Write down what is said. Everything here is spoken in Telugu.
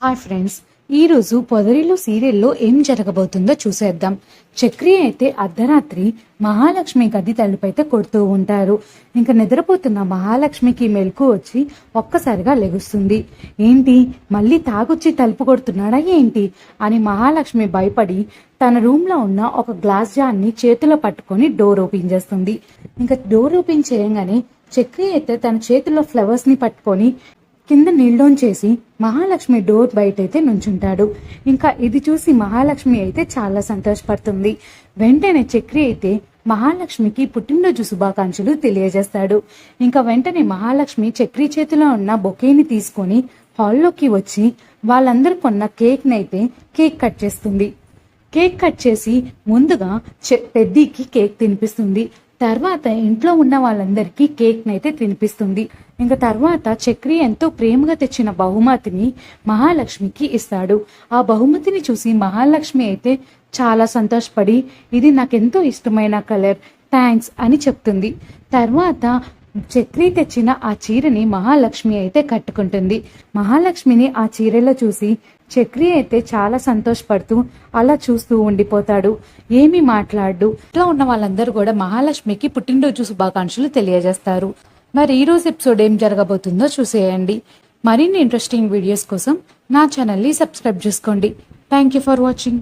హాయ్ ఫ్రెండ్స్, ఈరోజు పొదరిలో సీరియల్లో ఏం జరగబోతుందో చూసేద్దాం. చక్రి అయితే అర్ధరాత్రి మహాలక్ష్మి గది తలుపైతే కొడుతూ ఉంటారు. ఇంకా నిద్రపోతున్న మహాలక్ష్మికి మెలకు వచ్చి ఒక్కసారిగా లెగుస్తుంది. ఏంటి, మళ్ళీ తాగొచ్చి తలుపు కొడుతున్నాడా ఏంటి అని మహాలక్ష్మి భయపడి తన రూమ్ లో ఉన్న ఒక గ్లాస్ జార్ని చేతిలో పట్టుకొని డోర్ ఓపెన్ చేస్తుంది. ఇంకా డోర్ ఓపెన్ చేయగానే చక్రి అయితే తన చేతిలో ఫ్లవర్స్ ని పట్టుకొని కింద నీళ్ళోన్ చేసి మహాలక్ష్మి డోర్ బయటైతే నుంచుంటాడు. ఇంకా ఇది చూసి మహాలక్ష్మి అయితే చాలా సంతోషపడుతుంది. వెంటనే చక్రి అయితే మహాలక్ష్మికి పుట్టినరోజు శుభాకాంక్షలు తెలియజేస్తాడు. ఇంకా వెంటనే మహాలక్ష్మి చక్రి చేతిలో ఉన్న బొకేని తీసుకొని హాల్లోకి వచ్చి వాళ్ళందరూ కొన్న కేక్ కట్ చేస్తుంది. కేక్ కట్ చేసి ముందుగా పెద్దికి కేక్ తినిపిస్తుంది. తర్వాత ఇంట్లో ఉన్న వాళ్ళందరికీ కేక్ నైతే తినిపిస్తుంది. ఇంకా తర్వాత చక్రి ఎంతో ప్రేమగా తెచ్చిన బహుమతిని మహాలక్ష్మికి ఇస్తాడు. ఆ బహుమతిని చూసి మహాలక్ష్మి అయితే చాలా సంతోషపడి, ఇది నాకెంతో ఇష్టమైన కలర్, థ్యాంక్స్ అని చెప్తుంది. తర్వాత చక్రి తెచ్చిన ఆ చీరని మహాలక్ష్మి అయితే కట్టుకుంటుంది. మహాలక్ష్మిని ఆ చీరలో చూసి చక్రి అయితే చాలా సంతోషపడుతూ అలా చూస్తూ ఉండిపోతాడు. ఏమీ మాట్లాడు. ఇట్లా ఉన్న వాళ్ళందరూ కూడా మహాలక్ష్మికి పుట్టినరోజు శుభాకాంక్షలు తెలియజేస్తారు. మరి ఈ రోజు ఎపిసోడ్ ఏం జరగబోతుందో చూసేయండి. మరిన్ని ఇంట్రెస్టింగ్ వీడియోస్ కోసం నా ఛానల్ని సబ్స్క్రైబ్ చేసుకోండి. Thank you for watching.